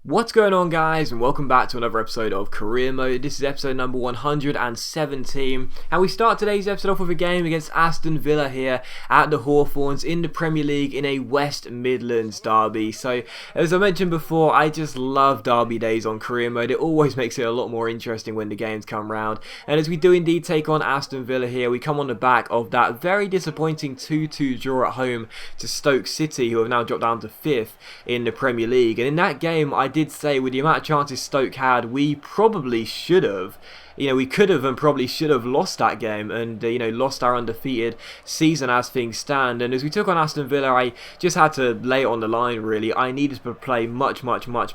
What's going on, guys, and welcome back to another episode of Career Mode. This is episode number 117, and we start today's episode off with a game against Aston Villa here at the Hawthorns in the Premier League in a West Midlands derby. So, as I mentioned before, I just love derby days on Career Mode. It always makes it a lot more interesting when the games come round. And as we do indeed take on Aston Villa here, we come on the back of that very disappointing 2-2 draw at home to Stoke City, who have now dropped down to 5th in the Premier League. And in that game, I did say with the amount of chances Stoke had, we probably should have. We could have and probably should have lost that game and, lost our undefeated season as things stand. And as we took on Aston Villa, I just had to lay it on the line, really. I needed to play much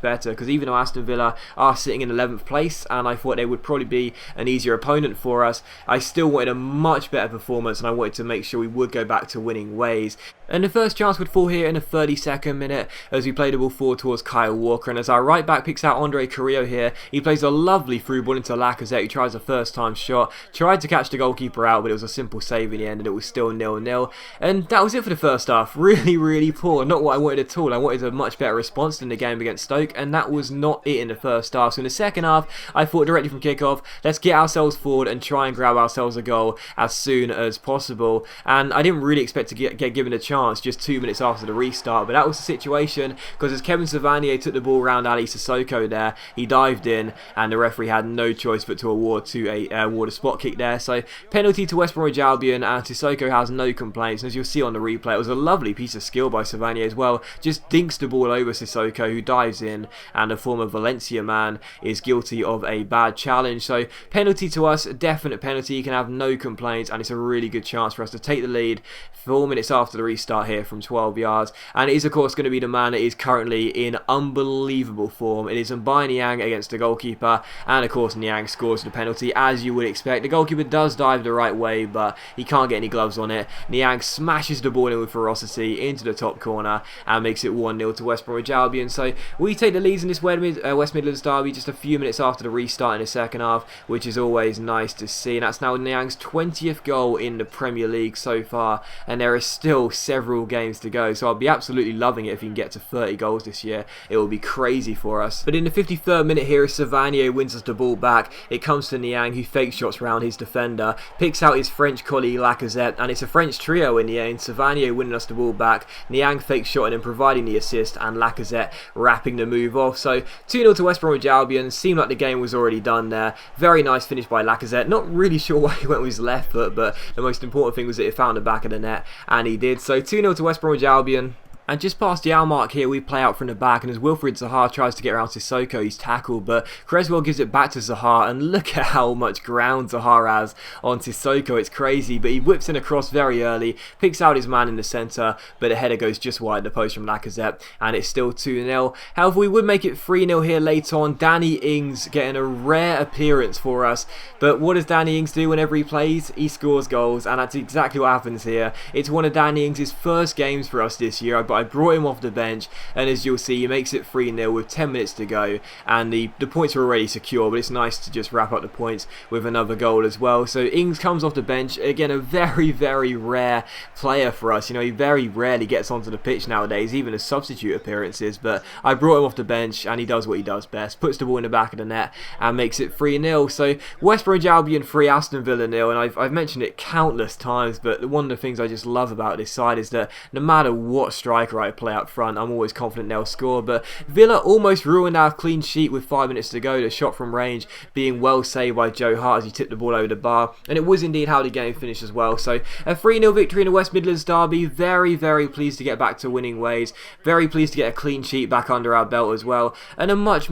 better because even though Aston Villa are sitting in 11th place and I thought they would probably be an easier opponent for us, I still wanted a much better performance and I wanted to make sure we would go back to winning ways. And the first chance would fall here in the 32nd minute as we play the ball forward towards Kyle Walker. And as our right back picks out Andre Carrillo here, he plays a lovely through ball into Lacazette, who tries a first time shot, tried to catch the goalkeeper out, but it was a simple save in the end and it was still 0-0. And that was it for the first half. Really poor. Not what I wanted at all. I wanted a much better response than the game against Stoke, and that was not it in the first half. So in the second half, I thought directly from kickoff, let's get ourselves forward and try and grab ourselves a goal as soon as possible. And I didn't really expect to get given a chance just 2 minutes after the restart, but that was the situation because as Kevin Savanier took the ball around Ali Sissoko there, he dived in and the referee had no choice but to award a spot kick there. So penalty to West Bromwich Albion, and Sissoko has no complaints. And as you'll see on the replay, it was a lovely piece of skill by Savanier as well. Just dinks the ball over Sissoko, who dives in, and a former Valencia man is guilty of a bad challenge. So penalty to us, definite penalty. You can have no complaints, and it's a really good chance for us to take the lead 4 minutes after the restart here from 12 yards. And it is of course going to be the man that is currently in unbelievable form. It is Mbai Niang against the goalkeeper, and of course Niang scores the penalty as you would expect. The goalkeeper does dive the right way, but he can't get any gloves on it. Niang smashes the ball in with ferocity into the top corner and makes it 1-0 to West Bromwich Albion. So we take the leads in this West Midlands derby just a few minutes after the restart in the second half, which is always nice to see. And that's now Niang's 20th goal in the Premier League so far, and there are still several games to go, so I'll be absolutely loving it if he can get to 30 goals this year. It will be crazy for us. But in the 53rd minute here, Savanier wins us the ball back. It comes to Niang, who fake shots round his defender, picks out his French colleague Lacazette, and it's a French trio in the end. Savanier winning us the ball back, Niang fake shotting and providing the assist, and Lacazette wrapping the move off. So 2-0 to West Bromwich Albion. Seemed like the game was already done there. Very nice finish by Lacazette. Not really sure why he went with his left foot, but the most important thing was that it found the back of the net, and he did. So 2-0 to West Bromwich Albion. And just past the hour mark here, we play out from the back, and as Wilfried Zaha tries to get around Sissoko, he's tackled, but Creswell gives it back to Zaha, and look at how much ground Zaha has on Sissoko. It's crazy, but he whips in across very early, picks out his man in the centre, but the header goes just wide the post from Lacazette, and it's still 2-0. However, we would make it 3-0 here later on. Danny Ings getting a rare appearance for us, but what does Danny Ings do whenever he plays? He scores goals, and that's exactly what happens here. It's one of Danny Ings' first games for us this year, but I brought him off the bench, and as you'll see, he makes it 3-0 with 10 minutes to go, and the points are already secure, but it's nice to just wrap up the points with another goal as well. So Ings comes off the bench, again a very rare player for us. He very rarely gets onto the pitch nowadays, even as substitute appearances, but I brought him off the bench and he does what he does best, puts the ball in the back of the net and makes it 3-0. So West Bromwich Albion 3, Aston Villa 0, and I've mentioned it countless times, but one of the things I just love about this side is that no matter what striker I play up front, I'm always confident they'll score. But Villa almost ruined our clean sheet with 5 minutes to go. The shot from range being well saved by Joe Hart as he tipped the ball over the bar, and it was indeed how the game finished as well. So a 3-0 victory in the West Midlands derby. Very pleased to get back to winning ways, very pleased to get a clean sheet back under our belt as well, and a much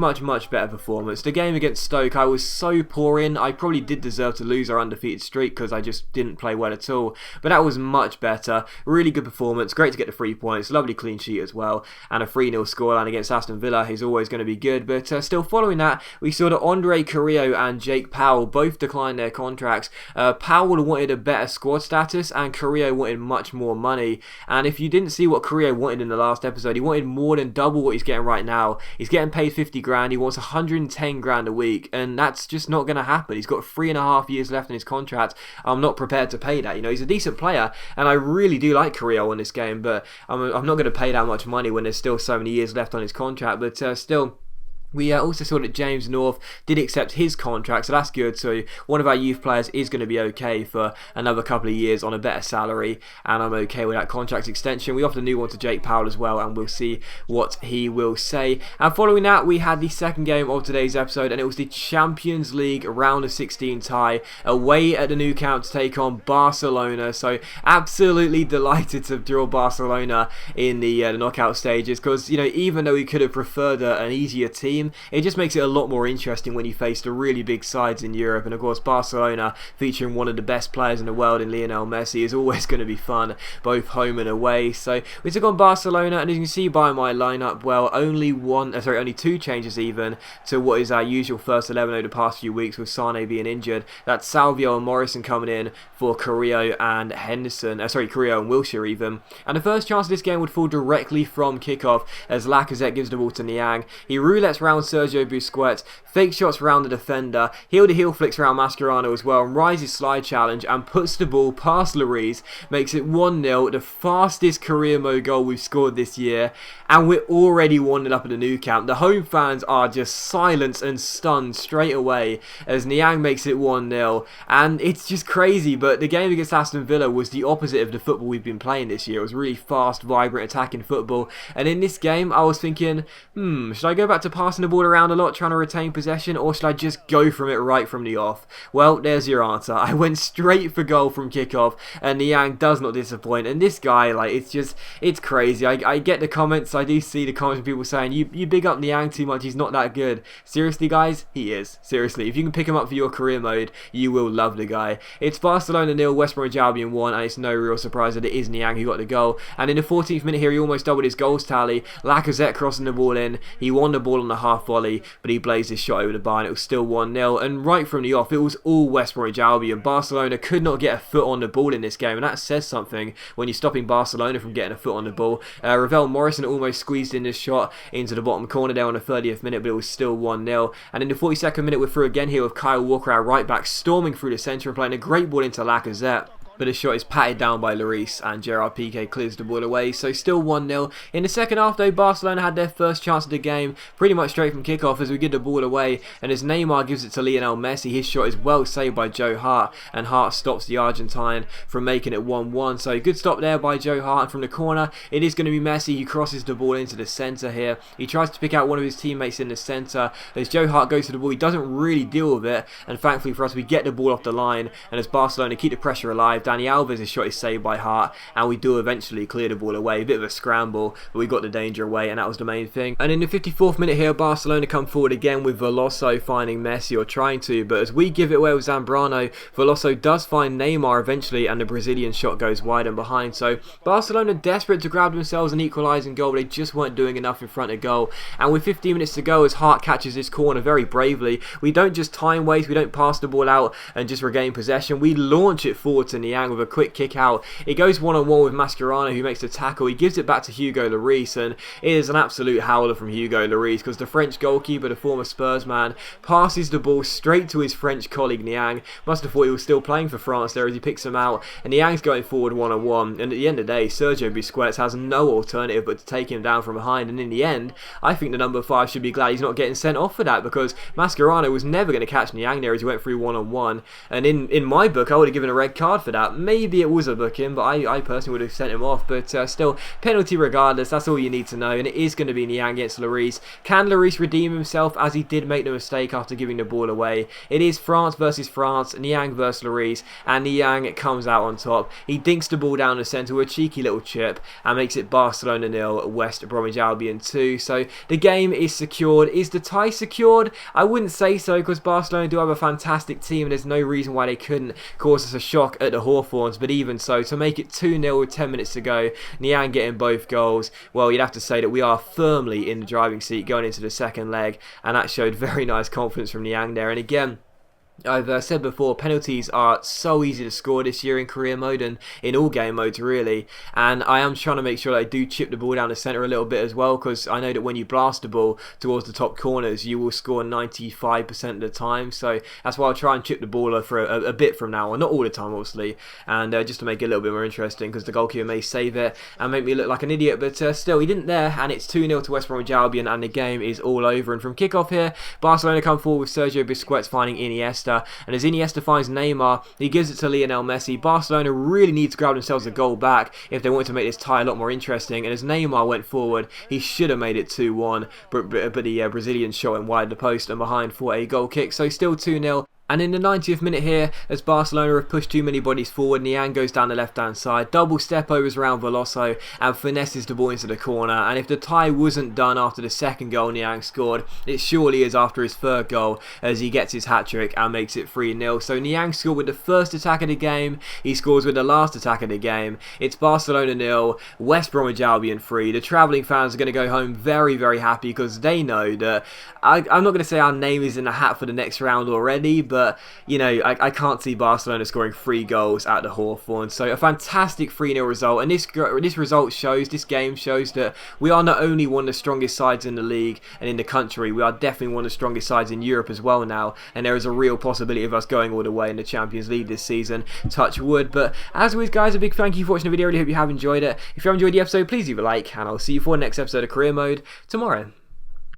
better performance. The game against Stoke, I was so poor in. I probably did deserve to lose our undefeated streak because I just didn't play well at all, but that was much better. Really good performance, great to get the 3 points, lovely clean sheet as well, and a 3-0 scoreline against Aston Villa is always going to be good. But still following that, we saw that Andre Carrillo and Jake Powell both declined their contracts. Powell wanted a better squad status and Carrillo wanted much more money, and if you didn't see what Carrillo wanted in the last episode, he wanted more than double what he's getting right now. He's getting paid 50 grand, he wants 110 grand a week, and that's just not going to happen. He's got 3.5 years left in his contract. I'm not prepared to pay that. He's a decent player and I really do like Carrillo in this game, but I'm not going to pay that much money when there's still so many years left on his contract. But still, We also saw that James North did accept his contract, so that's good. So one of our youth players is going to be okay for another couple of years on a better salary, and I'm okay with that contract extension. We offered a new one to Jake Powell as well, and we'll see what he will say. And following that, we had the second game of today's episode, and it was the Champions League round of 16 tie away at the Nou Camp to take on Barcelona. So absolutely delighted to draw Barcelona in the knockout stages, because even though we could have preferred an easier team, it just makes it a lot more interesting when you face the really big sides in Europe. And of course, Barcelona, featuring one of the best players in the world in Lionel Messi, is always going to be fun, both home and away. So we took on Barcelona, and as you can see by my lineup, well, only two changes even to what is our usual first 11 over the past few weeks, with Sane being injured. That's Salvio and Morrison coming in for Carrillo and Carrillo and Wilshere even. And the first chance of this game would fall directly from kickoff as Lacazette gives the ball to Niang. He roulettes round Sergio Busquets, fake shots around the defender, heel flicks around Mascherano as well, and rises slide challenge and puts the ball past Lloris, makes it 1-0, the fastest career mode goal we've scored this year, and we're already 1-0 up at the Nou Camp. The home fans are just silenced and stunned straight away as Niang makes it 1-0, and it's just crazy. But the game against Aston Villa was the opposite of the football we've been playing this year. It was really fast, vibrant, attacking football, and in this game I was thinking, should I go back to passing the ball around a lot, trying to retain possession, or should I just go from it right from the off? Well, there's your answer. I went straight for goal from kickoff, and Niang does not disappoint. And this guy, it's crazy. I get the comments, I do see the comments of people saying, you big up Niang too much, he's not that good. Seriously, guys, he is. Seriously, if you can pick him up for your career mode, you will love the guy. It's Barcelona 0, West Bromwich Albion 1, and it's no real surprise that it is Niang who got the goal. And in the 14th minute here, he almost doubled his goals tally. Lacazette crossing the ball in, he won the ball on the half volley, but he blazed his shot over the bar, and it was still 1-0. And right from the off, it was all West Bromwich Albion. Barcelona could not get a foot on the ball in this game, and that says something when you're stopping Barcelona from getting a foot on the ball. Ravel Morrison almost squeezed in this shot into the bottom corner there on the 30th minute, but it was still 1-0. And in the 42nd minute, we're through again here with Kyle Walker, our right back, storming through the centre and playing a great ball into Lacazette. But the shot is patted down by Lloris, and Gerard Piqué clears the ball away, so still 1-0. In the second half though, Barcelona had their first chance of the game pretty much straight from kickoff as we give the ball away, and as Neymar gives it to Lionel Messi, his shot is well saved by Joe Hart, and Hart stops the Argentine from making it 1-1. So good stop there by Joe Hart, and from the corner it is going to be Messi who crosses the ball into the centre here. He tries to pick out one of his teammates in the centre. As Joe Hart goes to the ball, he doesn't really deal with it, and thankfully for us we get the ball off the line, and as Barcelona keep the pressure alive, Dani Alves' shot is saved by Hart, and we do eventually clear the ball away. A bit of a scramble, but we got the danger away, and that was the main thing. And in the 54th minute here, Barcelona come forward again with Veloso finding Messi, or trying to, but as we give it away with Zambrano, Veloso does find Neymar eventually, and the Brazilian shot goes wide and behind. So Barcelona desperate to grab themselves an equalising goal, but they just weren't doing enough in front of goal. And with 15 minutes to go, as Hart catches this corner very bravely, we don't just time waste, we don't pass the ball out and just regain possession, we launch it forward to Niang with a quick kick out. It goes one-on-one with Mascherano, who makes the tackle. He gives it back to Hugo Lloris, and it is an absolute howler from Hugo Lloris, because the French goalkeeper, the former Spurs man, passes the ball straight to his French colleague Niang. Must have thought he was still playing for France there as he picks him out, and Niang's going forward one-on-one, and at the end of the day, Sergio Busquets has no alternative but to take him down from behind, and in the end, I think the number 5 should be glad he's not getting sent off for that, because Mascherano was never going to catch Niang there as he went through one-on-one, and in my book, I would have given a red card for that. Maybe it was a booking, but I personally would have sent him off. But still, penalty regardless. That's all you need to know, and it is going to be Niang against Lloris. Can Lloris redeem himself, as he did make the mistake after giving the ball away? It is France versus France, Niang versus Lloris, and Niang comes out on top. He dinks the ball down the centre with a cheeky little chip and makes it Barcelona 0, West Bromwich Albion 2. So the game is secured. Is the tie secured? I wouldn't say so, because Barcelona do have a fantastic team, and there's no reason why they couldn't cause us a shock at the Hawthorns. But even so, to make it 2-0 with 10 minutes to go, Niang getting both goals, well, you'd have to say that we are firmly in the driving seat going into the second leg, and that showed very nice confidence from Niang there. And again, I've said before, penalties are so easy to score this year in career mode and in all game modes really, and I am trying to make sure that I do chip the ball down the centre a little bit as well, because I know that when you blast the ball towards the top corners you will score 95% of the time, so that's why I'll try and chip the ball for a bit from now on, not all the time obviously, and just to make it a little bit more interesting, because the goalkeeper may save it and make me look like an idiot, but still he didn't there, and it's 2-0 to West Bromwich Albion and the game is all over. And from kickoff here, Barcelona come forward with Sergio Busquets finding Iniesta, and as Iniesta finds Neymar, he gives it to Lionel Messi. Barcelona really need to grab themselves a goal back if they want to make this tie a lot more interesting, and as Neymar went forward, he should have made it 2-1, but the Brazilian shot him wide of the post and behind for a goal kick, so still 2-0. And in the 90th minute here, as Barcelona have pushed too many bodies forward, Niang goes down the left-hand side, double step overs around Veloso and finesses the ball into the corner. And if the tie wasn't done after the second goal Niang scored, it surely is after his third goal, as he gets his hat-trick and makes it 3-0. So Niang scored with the first attack of the game, he scores with the last attack of the game. It's Barcelona 0, West Bromwich Albion 3. The travelling fans are going to go home very, very happy, because they know that, I'm not going to say our name is in the hat for the next round already, but you know, I can't see Barcelona scoring 3 goals at the Hawthorns. So a fantastic 3-0 result, and this game shows that we are not only one of the strongest sides in the league and in the country, we are definitely one of the strongest sides in Europe as well now, and there is a real possibility of us going all the way in the Champions League this season, touch wood. But as always guys, a big thank you for watching the video. I really hope you have enjoyed it. If you have enjoyed the episode, please leave a like, and I'll see you for the next episode of Career Mode tomorrow.